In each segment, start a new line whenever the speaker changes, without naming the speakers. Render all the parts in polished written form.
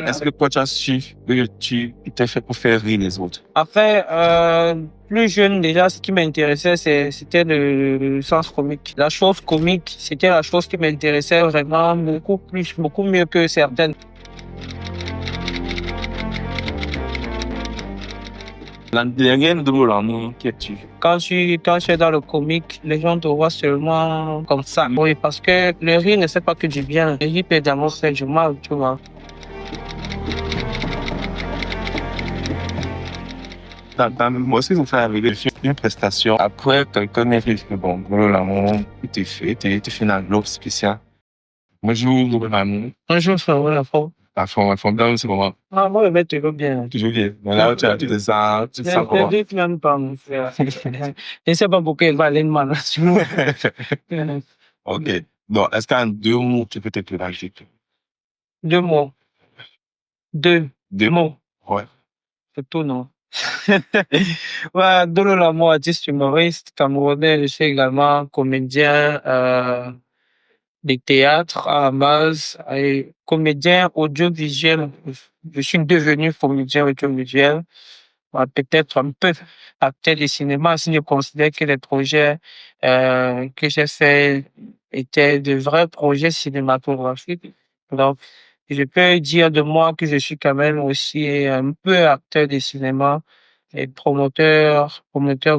Est-ce que toi, tu as su que tu t'es fait pour faire rire les autres?
Après, plus jeune, déjà, ce qui m'intéressait, c'était le sens comique. La chose comique, c'était la chose qui m'intéressait vraiment beaucoup plus, beaucoup mieux que certaines.
La dernière drôle amour qui es-tu?
Quand tu es dans le comique, les gens te voient seulement comme ça. Oui, parce que le rire ne fait pas que du bien. Le rire peut également faire du mal, tu vois.
Moi aussi, vous faites arriver une prestation. Après, quelqu'un m'a dit que bon, drôle amour, tu fais un globe spécial. Moi, je joue drôle amour.
Un jour, ça va la fois.
La forme d'homme, c'est comment?
Ah, moi, je vais toujours bien.
Toujours bien. Mais là, tu te sens comment?
Je ne même pas, mon frère. Je ne sais pas pourquoi il va aller de mal.
Ok. Donc, est-ce qu'en 2 mots, tu peux te présenter?
2 mots. Deux
Deux.
mots.
Ouais.
C'est tout, non? Ouais, Dolo Lamo, artiste humoriste camerounais, je suis également comédien de théâtre à la base et comédien audiovisuel. Je suis devenu comédien audiovisuel, peut-être un peu acteur de cinéma si je considère que les projets que j'ai faits étaient de vrais projets cinématographiques. Donc, je peux dire de moi que je suis quand même aussi un peu acteur de cinéma et promoteur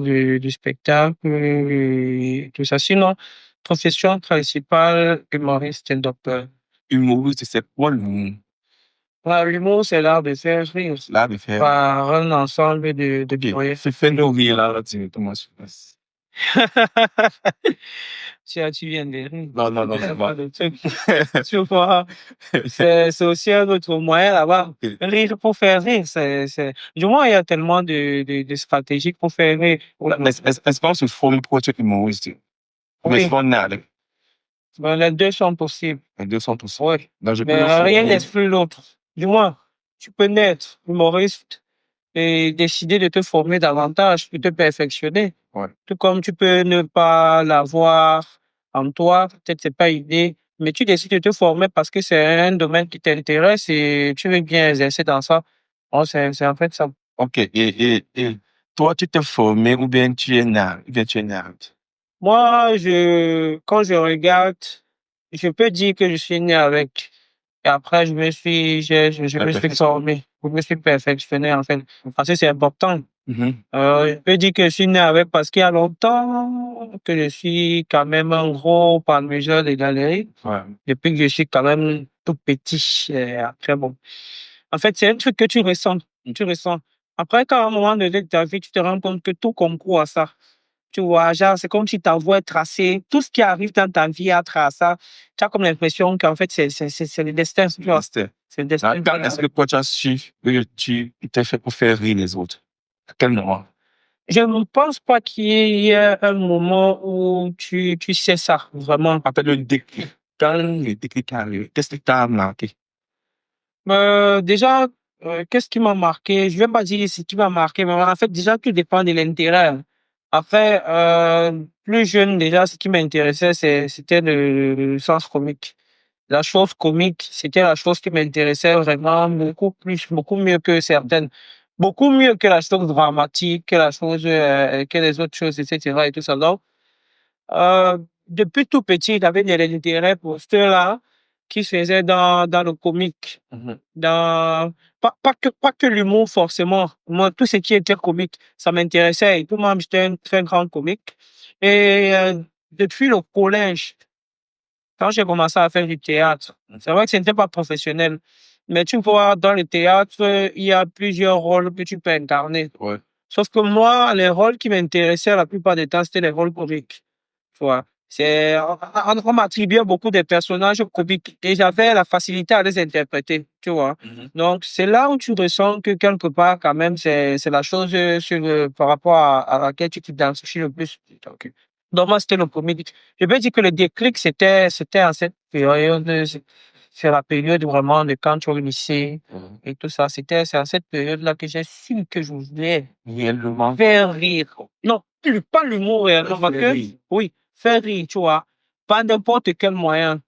du spectacle et tout ça. Sinon, profession principale, humoriste, stand-upper.
Humoriste, c'est quoi l'humour?
L'humour, c'est l'art de faire rire
Là, de faire.
par un ensemble de
Ok. Fais-nous rire là, directement sur place.
Tu viens de rire.
Non, non, non, c'est pas.
Tu vois, c'est aussi un autre moyen là-bas.
Ok.
Rire pour faire rire, du moins, il y a tellement de stratégies pour faire rire.
Mais est-ce qu'on se forme pour être humoriste? Mais
Oui,
est-ce qu'on a les
ben, les deux sont possibles.
200 pour ça?
Oui,
Donc, je peux
mais
me
rien
former.
n'exclut l'autre. Du moins, tu peux naître humoriste et décider de te former davantage, de te perfectionner.
Ouais.
Tout comme tu peux ne pas l'avoir en toi, peut-être c'est pas idée, mais tu décides de te former parce que c'est un domaine qui t'intéresse et tu veux bien exercer dans ça. Bon, c'est en fait ça.
Ok. Et toi, tu t'es formé ou bien tu es né? Ou bien tu es né?
Moi, quand je regarde, je peux dire que je suis né avec. Et après, je me suis formé, je me suis perfectionné, en fait. Parce que c'est important. Je peux dire que je suis né avec parce qu'il y a longtemps que je suis quand même un gros parmiseur des galeries.
Ouais.
Depuis que je suis quand même tout petit. Après, bon. En fait, c'est un truc que tu ressens. Tu ressens. Après, quand à un moment donné de ta vie, tu te rends compte que tout concourt à ça. Tu vois, genre, c'est comme si ta voie est tracée. Tout ce qui arrive dans ta vie est tracé. Tu as comme l'impression qu'en fait, c'est le destin. Tu vois. C'est le destin.
Est-ce que toi, tu as su que tu t'es fait pour faire rire les autres? À quel moment?
Je ne pense pas qu'il y ait un moment où tu sais ça, vraiment.
Après le déclic, quand le déclic arrive, qu'est-ce qui t'a marqué?
Déjà, qu'est-ce qui m'a marqué? Je vais pas dire ce qui m'a marqué, mais en fait, déjà, tout dépend de l'intérêt. Après, plus jeune, déjà, ce qui m'intéressait, c'était le sens comique. La chose comique, c'était la chose qui m'intéressait vraiment beaucoup plus, beaucoup mieux que certaines. Beaucoup mieux que la chose dramatique, que la chose, que les autres choses, etc. et tout ça. Donc, euh, depuis tout petit, j'avais de l'intérêt pour ceux-là qui se faisaient dans le comique. Dans, pas que l'humour, forcément. Moi, tout ce qui était comique, ça m'intéressait. Et tout moi, j'étais un très grand comique. Et depuis le collège, quand j'ai commencé à faire du théâtre, c'est vrai que ce n'était pas professionnel. Mais tu vois, dans le théâtre, il y a plusieurs rôles que tu peux incarner.
Ouais.
Sauf que moi, les rôles qui m'intéressaient la plupart du temps, c'était les rôles comiques. Tu vois. On m'attribuait beaucoup de personnages comiques et j'avais la facilité à les interpréter, tu vois. Donc, c'est là où tu ressens que quelque part, quand même, c'est la chose par rapport à laquelle tu t'identifies le plus. Donc, moi, c'était le comique. Je peux dire que le déclic, c'était à cette période, c'est la période vraiment de quand tu es au lycée et tout ça. C'est à cette période-là que j'ai su que je voulais
Réellement.
faire rire. Non, pas l'humour réellement, parce que, oui, faire rire, tu vois. Pas n'importe quel moyen.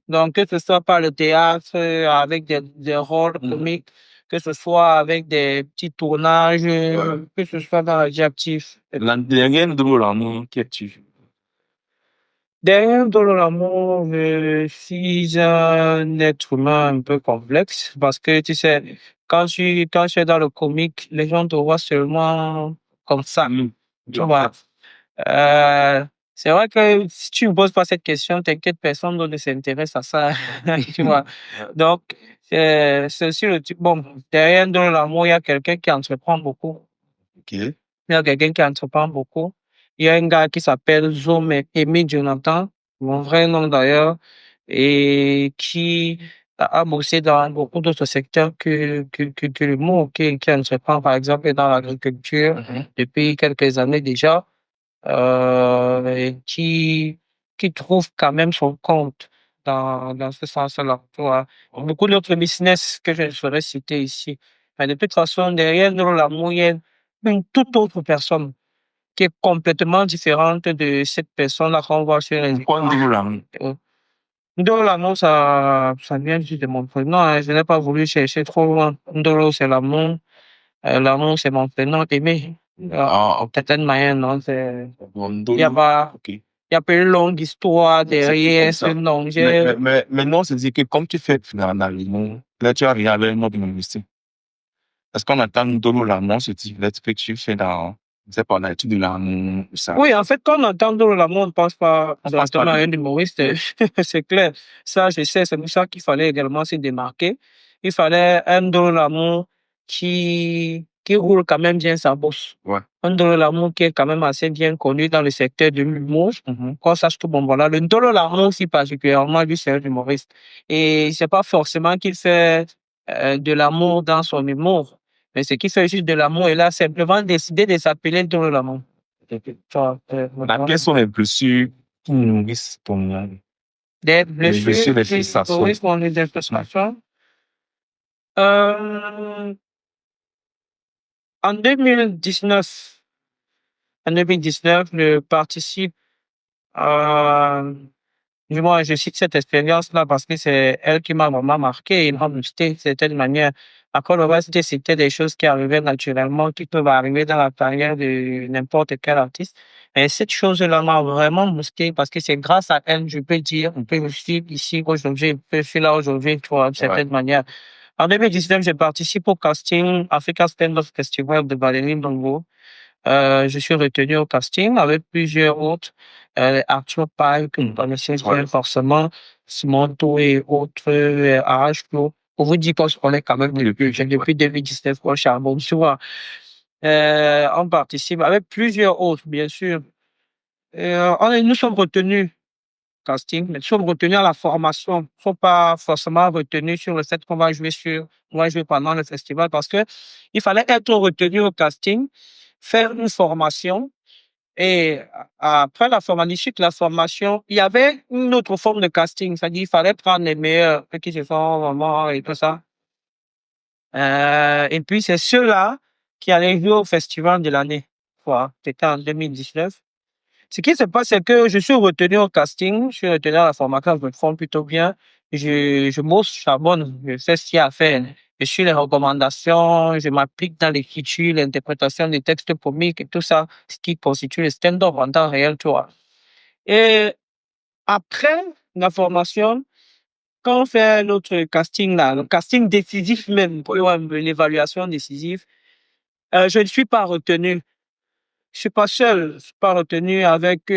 Donc, que ce soit par le théâtre, avec des rôles comiques, que ce soit avec des petits tournages, que ce soit dans la vie active.
Derrière Ndolo qui es-tu?
Derrière Doloramo, je suis un être humain un peu complexe parce que, tu sais, quand je suis dans le comique, les gens te voient seulement comme ça, tu vois. Euh, c'est vrai que si tu ne poses pas cette question, t'inquiète, personne ne s'intéresse à ça, tu vois. Donc, c'est aussi le type, bon, derrière Doloramo, il y a quelqu'un qui entreprend beaucoup.
Ok.
Il y a quelqu'un qui entreprend beaucoup. Il y a un gars qui s'appelle Zome Émile Jonathan, mon vrai nom d'ailleurs, et qui a bossé dans beaucoup d'autres secteurs que le mot, qui entreprend par exemple dans l'agriculture depuis quelques années déjà, et qui trouve quand même son compte dans ce sens-là. Tu vois. Beaucoup d'autres business que je ne saurais citer ici. Mais de toute façon, derrière nous, la moyenne, une toute autre personne qui est complètement différente de cette personne-là qu'on voit sur les
Pourquoi
écrans.
Ndolo?
Ndolo, non, ça vient juste de mon prénom. Hein. Je n'ai pas voulu chercher trop loin. Ndolo, c'est l'amour. L'amour, c'est mon prénom aimé.
Ah,
Certaine manière, non, c'est, il y a
Ndolo.
pas,
Ok.
il y a pas une longue histoire
C'est
derrière
comme
ce
ça.
nom.
Mais maintenant, c'est-à-dire que comme tu fais finalement, là, tu as regardé le nom de l'université. Est-ce qu'on attend Ndolo Lamont, ce type que tu fais dans, je sais pas, l'étude de l'amour, ça?
Oui, en fait, quand on entend Ndolo l'amour, on ne pense pas
On passe
directement
pas
à
de...
un humoriste. C'est clair. Ça, je sais, c'est pour ça qu'il fallait également se démarquer. Il fallait un Ndolo l'amour qui roule quand même bien sa bourse.
Ouais.
Un Ndolo l'amour qui est quand même assez bien connu dans le secteur de l'humour. Qu'on sache que, bon, voilà, le Ndolo l'amour aussi particulièrement, lui, c'est un humoriste. Et c'est pas forcément qu'il fait de l'amour dans son humour, mais c'est qu'il fait juste de l'amour. Il a simplement décidé de s'appeler Ndolo l'amour.
Quelles sont les blessures qui nourrissent ton...
Des
les blessures,
blessures
les
qui
frustrations?
correspondent à des frustrations. Euh, en 2019, je participe à, du moins, je cite cette expérience-là parce que c'est elle qui m'a vraiment marqué et m'a boosté de certaine manière. Après, le reste, c'était des choses qui arrivaient naturellement, qui peuvent arriver dans la carrière de n'importe quel artiste. Et cette chose-là m'a vraiment boosté parce que c'est grâce à elle, je peux dire, je suis ici aujourd'hui, je suis là aujourd'hui, tu vois, d'une certaine manière. En 2019, je participe au casting Africa Stand-Up Festival de Valérie Bongo. Je suis retenu au casting avec plusieurs autres, Arthur Paille, que vous connaissez bien forcément, Simon Tour et autres, Arrache Flo. Pour vous dire qu'on se connaît quand même depuis 2019 au Charbon, tu vois. On participe avec plusieurs autres, bien sûr. Nous sommes retenus casting, mais nous sommes retenus à la formation. Nous ne sommes pas forcément retenus sur le fait on va jouer pendant le festival parce que il fallait être retenu au casting, faire une formation et après la formation, l'issue de la formation, il y avait une autre forme de casting, c'est-à-dire il fallait prendre les meilleurs, ceux qui se font vraiment et tout ça. Et puis c'est ceux-là qui allaient jouer au festival de l'année. Voilà, c'était en 2019. Ce qui se passe, c'est que je suis retenu au casting, je suis retenu à la formation, je me forme plutôt bien. Je bosse, je charbonne, je fais ce qu'il y a à faire. Je suis les recommandations, je m'applique dans l'écriture, l'interprétation des textes comiques et tout ça, ce qui constitue le stand-up en temps réel, tu vois. Et après la formation, quand on fait notre casting là, le casting décisif même, l'évaluation décisive, je ne suis pas retenu. Je suis pas seul, je suis pas retenu avec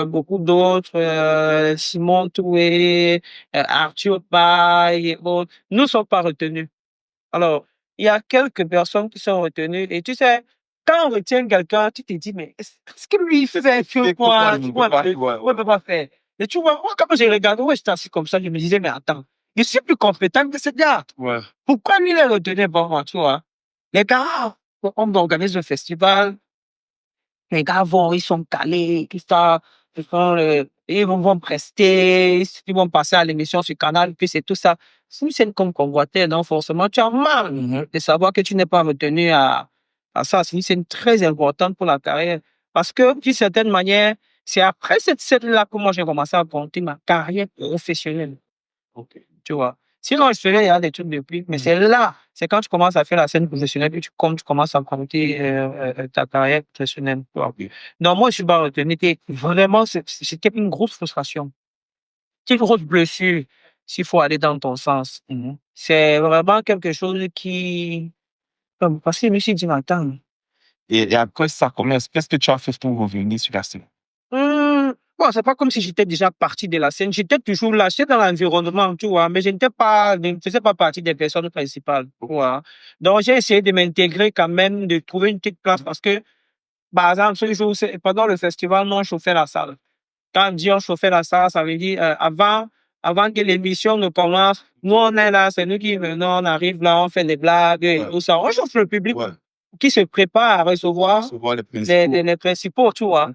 beaucoup d'autres, Simon Toué, Arthur Paille et autres. Nous ne sommes pas retenus. Alors, il y a quelques personnes qui sont retenues et tu sais, quand on retient quelqu'un, tu te dis, mais est-ce que lui il fait que moi, tu vois, on peut pas faire. Et tu vois, moi, quand j'ai regardé, ouais, j'étais assis comme ça, je me disais, mais attends, je suis plus compétent que ce gars.
Ouais.
Pourquoi lui il est retenu pour moi, tu vois? Les gars, on organise un festival, les gars vont, ils sont calés, tout ça. Ils vont prester, ils vont passer à l'émission sur Canal, puis c'est tout ça. C'est une scène comme convoitée, donc forcément, tu as mal de savoir que tu n'es pas retenu à ça. C'est une scène très importante pour la carrière. Parce que, d'une certaine manière, C'est après cette scène-là que moi, j'ai commencé à compter ma carrière professionnelle.
Ok.
Tu vois. Sinon, je faisais déjà des trucs depuis, mais c'est là, c'est quand tu commences à faire la scène professionnelle que tu commences à compter ta carrière professionnelle. Tu vois.
Ok.
Non, moi, je suis pas retenu. Vraiment, c'était une grosse frustration. C'est une grosse blessure s'il faut aller dans ton sens. C'est vraiment quelque chose qui... Parce que je me suis dit, mais attends,
Et après ça, qu'est-ce que tu as fait pour revenir sur la scène?
bon, c'est pas comme si j'étais déjà parti de la scène. J'étais toujours là, j'étais dans l'environnement, tu vois, mais je ne faisais pas partie des personnes principales, tu vois. Donc, j'ai essayé de m'intégrer quand même, de trouver une petite place parce que, par exemple, ce jour, pendant le festival, nous, on chauffait la salle. Quand on dit on chauffait la salle, ça veut dire, avant que l'émission ne commence, nous, on est là, c'est nous qui venons, on arrive là, on fait des blagues et tout ça. On chauffe le public qui se prépare à recevoir les principaux, tu vois.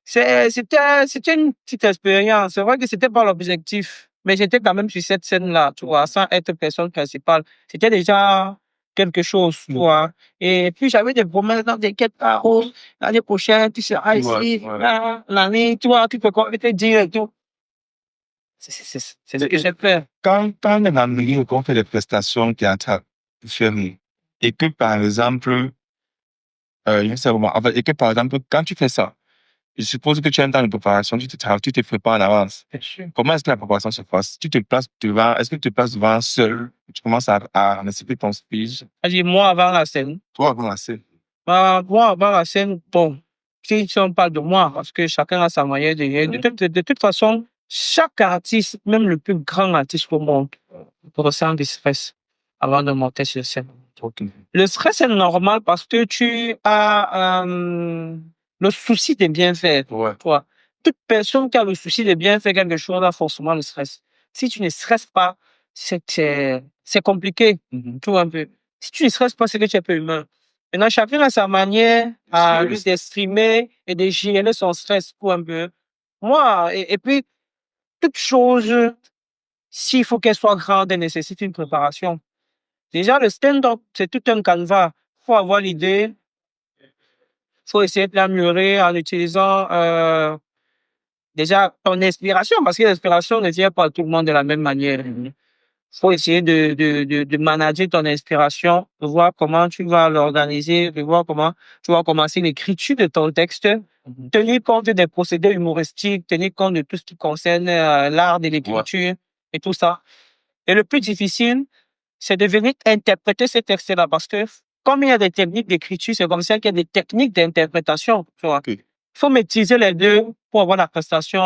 C'était une petite expérience. C'est vrai que c'était pas l'objectif, mais j'étais quand même sur cette scène-là, tu vois, sans être personne principale. C'était déjà quelque chose, tu vois. Et puis, j'avais des promesses dans des quêtes par rose. L'année prochaine, tu seras ici. Là, l'année, tu vois, tu peux quoi te dire et tout. C'est ce que j'ai fait.
Quand on est dans le milieu, qu'on fait des prestations théâtrales, et que par exemple, je sais pas, en fait, et que par exemple, quand tu fais ça, je suppose que tu as un temps de préparation, tu te prépares en avance. Comment est-ce que la préparation se passe? Tu te places devant, est-ce que tu te places devant seul? Tu commences à anticiper ton speech?
C'est-à-dire, moi, avant la scène.
Toi, avant la scène.
Moi, avant la scène, bon, si on parle de moi, parce que chacun a sa manière de toute façon, chaque artiste, même le plus grand artiste au monde, ressent du stress avant de monter sur scène.
Okay.
Le stress est normal parce que tu as le souci de bien faire. Toi. Toute personne qui a le souci de bien faire quelque chose a forcément le stress. Si tu ne stresses pas, c'est compliqué. Tu vois un peu. Si tu ne stresses pas, c'est que tu es peu humain. Maintenant, chacun a sa manière à lui d'exprimer et de gérer son stress pour un peu. Moi, et puis, toute chose, s'il faut qu'elle soit grande, elle nécessite une préparation. Déjà, le stand-up, c'est tout un canevas. Il faut avoir l'idée, il faut essayer de l'améliorer en utilisant déjà ton inspiration, parce que l'inspiration ne vient pas à tout le monde de la même manière. Il faut essayer de manager ton inspiration, de voir comment tu vas l'organiser, de voir comment tu vas commencer l'écriture de ton texte, tenir compte des procédés humoristiques, tenir compte de tout ce qui concerne l'art de l'écriture et tout ça. Et le plus difficile, c'est de venir interpréter ces textes-là parce que comme il y a des techniques d'écriture, c'est comme ça qu'il y a des techniques d'interprétation. Tu vois. Il faut maîtriser les deux pour avoir la prestation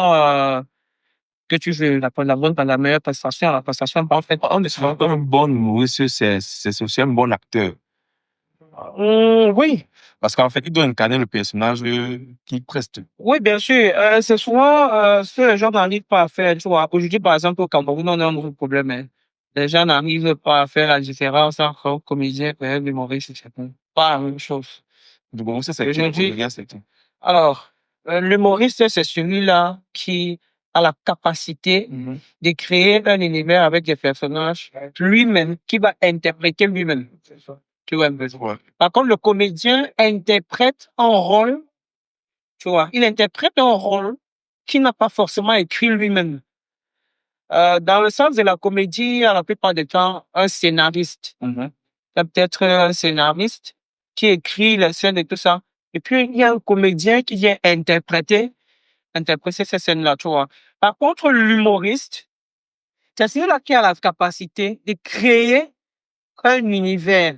que tu veux, la meilleure prestation, la prestation parfaite.
On est souvent un bon humoriste, c'est aussi un bon acteur.
Oui.
Parce qu'en fait, il doit incarner le personnage qui preste.
Oui, bien sûr. C'est souvent ce que les gens n'arrivent pas à faire. Tu vois. Aujourd'hui, par exemple, au Cameroun, on a un gros problème. Hein. Les gens n'arrivent pas à faire la différence entre comédien et humoriste. C'est pas la même chose.
Bon, ça, c'est aujourd'hui.
Alors, l'humoriste, c'est celui-là qui a la capacité de créer un univers avec des personnages lui-même, qui va interpréter lui-même. Tu vois un peu. Par contre, le comédien interprète un rôle, tu vois, il interprète un rôle qu'il n'a pas forcément écrit lui-même. Dans le sens de la comédie, à la plupart du temps, un scénariste. Il y a peut-être un scénariste qui écrit les scènes et tout ça. Et puis, il y a un comédien qui vient interpréter ces scènes-là, tu vois. Par contre, l'humoriste, c'est celui-là qui a la capacité de créer un univers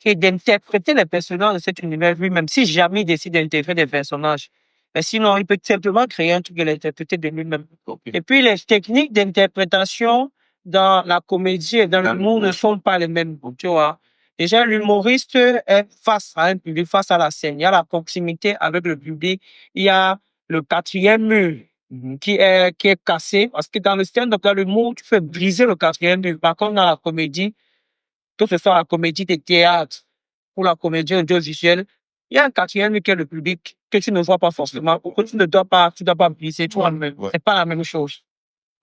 et d'interpréter les personnages de cet univers lui-même, si jamais il décide d'intégrer des personnages. Mais sinon, il peut simplement créer un truc et l'interpréter de lui-même. Et puis, les techniques d'interprétation dans la comédie et dans l'humour ne sont pas les mêmes, tu vois. Déjà, l'humoriste est face à un public, face à la scène. Il y a la proximité avec le public. Il y a le quatrième mur qui est cassé. Parce que dans le stand-up, dans l'humour, tu fais briser le quatrième mur. Par contre, dans la comédie, que ce soit la comédie de théâtre ou la comédie audiovisuelle, il y a un quatrième qui est le public que tu ne vois pas forcément, que tu dois pas briser, tu vois, c'est pas la même chose.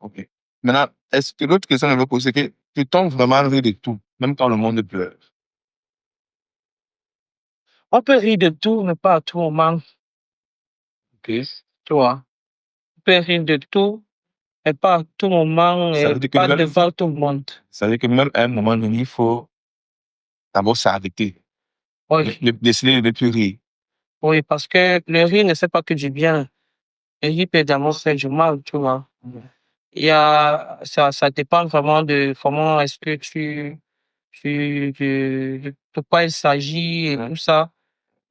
Ok. Maintenant, est-ce que l'autre question que je veux poser, c'est que tu tombes vraiment rire de tout, même quand le monde pleure?
On peut rire de tout, mais pas à tout moment.
Ok.
Tu vois. peut rire de tout, mais pas à tout moment,
Ça veut dire que
pas
même-
devant tout le monde.
Ça veut dire que même à un moment donné, il faut d'abord s'arrêter.
Oui,
Décider de ne plus rire.
oui, parce que le rire ne fait pas que du bien. Le rire peut également faire du mal, tu vois. Ça dépend vraiment de comment est-ce que de quoi il s'agit et tout ça.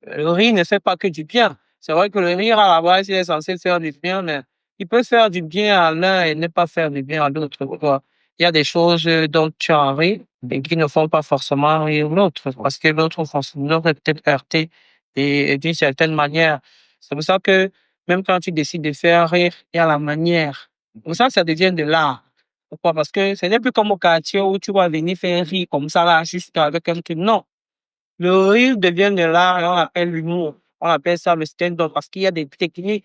Le rire ne fait pas que du bien. C'est vrai que le rire, à la base, il est censé faire du bien, mais il peut faire du bien à l'un et ne pas faire du bien à l'autre, quoi. Il y a des choses dont tu as ri et qui ne font pas forcément rire l'autre, parce que l'autre est peut-être heurté et d'une certaine manière. C'est pour ça que même quand tu décides de faire rire, il y a la manière. C'est pour ça que ça devient de l'art. Pourquoi? Parce que ce n'est plus comme au quartier où tu vas venir faire rire comme ça, là, juste avec un truc. Non. Le rire devient de l'art et on appelle l'humour. On appelle ça le stand-up parce qu'il y a des techniques,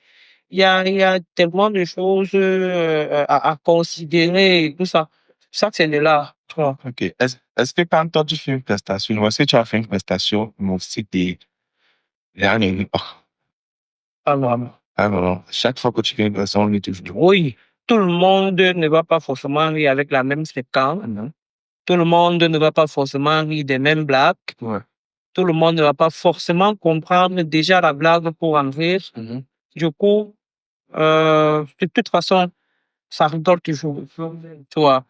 il y a tellement de choses à considérer et tout ça. C'est ça que c'est de l'art, tu vois.
Ok. Est-ce que quand toi tu fais une prestation, ou est-ce que tu as fait une prestation, mais aussi des derniers alors, chaque fois que tu fais une prestation, on est toujours.
Oui, tout le monde ne va pas forcément rire avec la même fréquence. Tout le monde ne va pas forcément rire des mêmes blagues.
Ouais.
Tout le monde ne va pas forcément comprendre déjà la blague pour en rire. Du coup, de toute façon, ça rigole toujours, tu vois.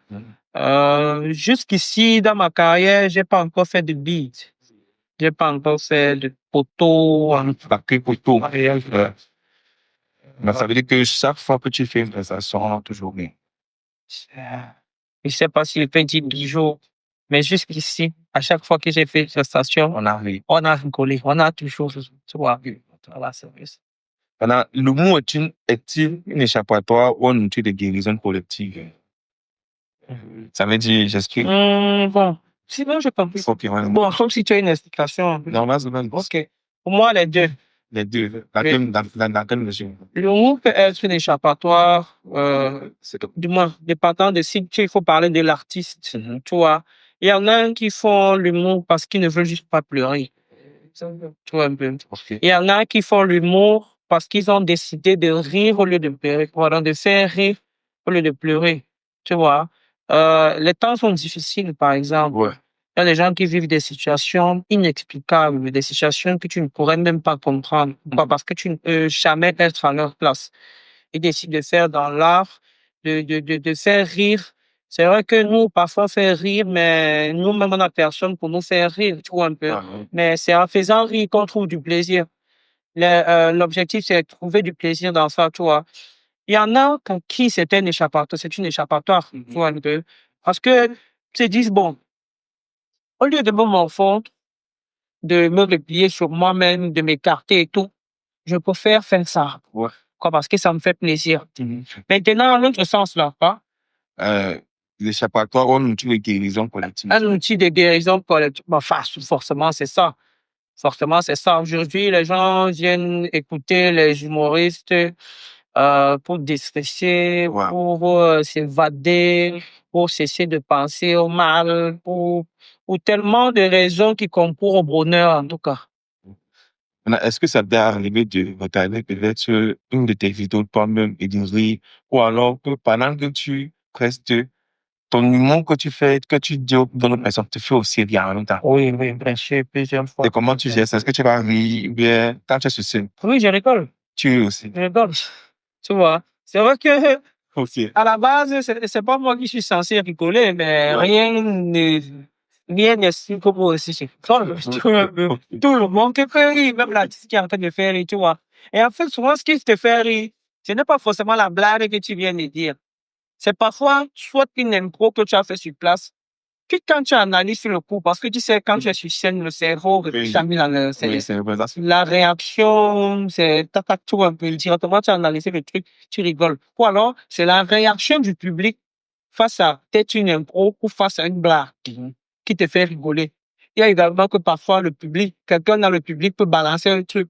Jusqu'ici, dans ma carrière, j'ai pas encore fait de beat. J'ai pas encore fait de photo.
Pas que pour tout. Ouais. Mais ça veut dire que chaque fois que tu fais une prestation, on a toujours bien.
Je sais pas s'il fait 10 jours, mais jusqu'ici, à chaque fois que j'ai fait cette station,
On arrive.
on a rigolé, on a toujours, tu vois. Voilà, c'est vrai.
Maintenant, l'humour est-il une échappatoire ou un outil de guérison collective? Ça veut dire, j'explique.
Bon, sinon, je comprends.
Ok, ouais.
Bon, sauf si tu as une explication.
Non, vas-y, vas-y.
Ok. Pour moi, les deux.
Les deux. Dans quelle mesure?
L'humour peut être une échappatoire, du moins, dépendant de si il faut parler de l'artiste, tu vois. Il y en a qui font l'humour parce qu'ils ne veulent juste pas pleurer. Tu vois un peu.
Ok.
Il y en a qui font l'humour parce qu'ils ont décidé de rire au lieu de pleurer. Voilà, de faire rire au lieu de pleurer. Tu vois. Les temps sont difficiles, par exemple.
Ouais.
Il y a des gens qui vivent des situations inexplicables, des situations que tu ne pourrais même pas comprendre. Pourquoi? Parce que tu ne peux jamais être à leur place. Ils décident de faire dans l'art, de faire rire. C'est vrai que nous, parfois, faire rire, mais nous-mêmes, on n'a personne pour nous faire rire, tu vois un peu. Mais c'est en faisant rire qu'on trouve du plaisir. L'objectif, c'est de trouver du plaisir dans ça, tu vois. Il y en a pour qui c'est un échappatoire, c'est une échappatoire, tu vois un peu. Parce que, ils se disent, bon, au lieu de me morfondre, de me replier sur moi-même, de m'écarter et tout, je préfère faire ça.
Ouais.
Quoi, parce que ça me fait plaisir. Maintenant, l'autre sens là, pas?
L'échappatoire ou un outil de guérison collective.
Un outil de guérison collective. Enfin, forcément, c'est ça. Forcément, c'est ça. Aujourd'hui, les gens viennent écouter les humoristes pour déstresser,
Ouais.
pour s'évader, pour cesser de penser au mal, pour tellement de raisons qui concourent au bonheur, en tout cas.
Maintenant, est-ce que ça t'est arrivé de regarder peut-être une de tes vidéos toi-même et de rire, ou alors que pendant que tu restes, ton humour que tu fais, que tu dis aux autres personnes, tu fais aussi rire en même temps?
Oui, oui, bien sûr, plusieurs fois.
Et comment tu gères ça? Est-ce que tu vas rire ou bien quand tu es sur scène,
Oui, je rigole.
tu ris aussi?
Je rigole. Tu vois. C'est vrai que,
Ok.
à la base, c'est pas moi qui suis censé rigoler, mais rien n'est si comme moi aussi. Tout le monde te fait rire, même l'artiste qui est en train de faire rire, tu vois. Et en fait, souvent, ce qui te fait rire, ce n'est pas forcément la blague que tu viens de dire. C'est parfois soit une impro que tu as fait sur place, que quand tu analyses sur le coup, parce que tu sais, quand tu es sur scène, le cerveau réfléchit dans le
Oui, c'est vrai.
la réaction, c'est tac, tout un peu. Directement, tu as analysé le truc, tu rigoles. Ou alors, c'est la réaction du public face à peut-être une impro ou face à une blague qui te fait rigoler. Il y a également que parfois le public, quelqu'un dans le public peut balancer un truc.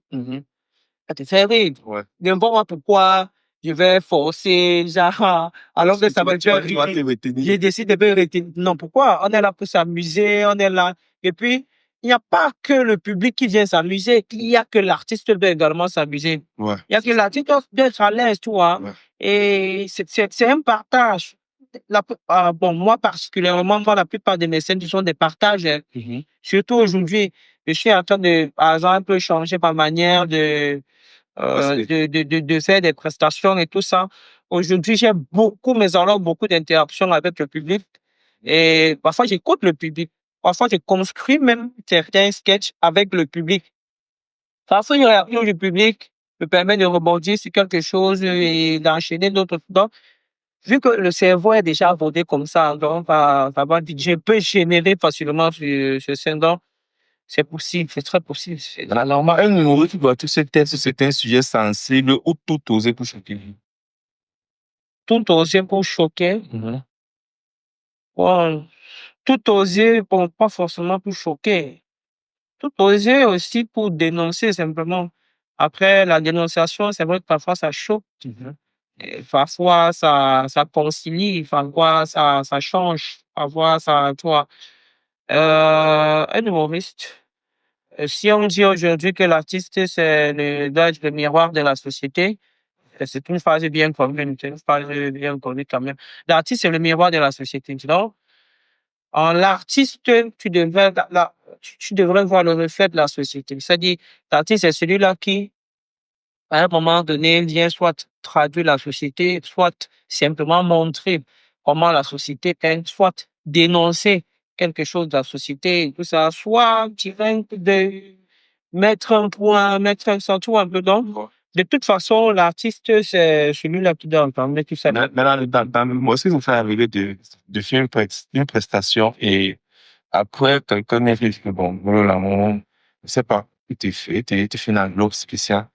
Ça te fait rire.
Ouais.
Ne vois pas pourquoi je vais forcer, genre, alors que ça va te faire rire. Je décide de me retenir. Non, pourquoi? On est là pour s'amuser, on est là. Et puis, il n'y a pas que le public qui vient s'amuser, il y a que l'artiste doit également s'amuser.
Ouais.
Il y a que l'artiste doit être à l'aise, tu vois.
Ouais.
Et c'est un partage. Bon, moi particulièrement, moi, la plupart de mes scènes, ce sont des partages. Surtout aujourd'hui, je suis en train de, par exemple, changer ma manière de faire des prestations et tout ça. Aujourd'hui, j'ai beaucoup d'interactions avec le public. Et parfois, j'écoute le public. Parfois, je construis même certains sketchs avec le public. Parfois, une réaction du public me permet de rebondir sur quelque chose et d'enchaîner d'autres. Donc, vu que le cerveau est déjà abordé comme ça, donc, je peux générer facilement ce syndrome. C'est possible, c'est très possible. C'est normal.
Un numéro qui doit toucher certains sujets sensibles ou tout oser pour choquer.
Tout oser pour choquer. Bon, tout oser, bon, pas forcément pour choquer. Tout oser aussi pour dénoncer simplement. Après, la dénonciation, c'est vrai que parfois ça choque. Et parfois ça concilie, parfois ça change, parfois ça, tu vois. Un humoriste. Si on dit aujourd'hui que l'artiste, doit être le miroir de la société, c'est une phrase bien connue, c'est une phrase bien connue quand même. L'artiste, c'est le miroir de la société. Donc, en l'artiste, tu devrais voir le reflet de la société. C'est-à-dire, l'artiste, c'est celui-là qui, à un moment donné, vient soit traduire la société, soit simplement montrer comment la société est, soit dénoncer quelque chose de la société, et tout ça, soit de mettre un point, mettre un centre un peu donc. De toute façon, l'artiste, c'est celui-là qui doit entendre tout ça.
Maintenant, moi aussi, vous faites arriver de faire une prestation et après, quelqu'un est venu, bon, voilà, je sais pas, il te fait un globe spécial.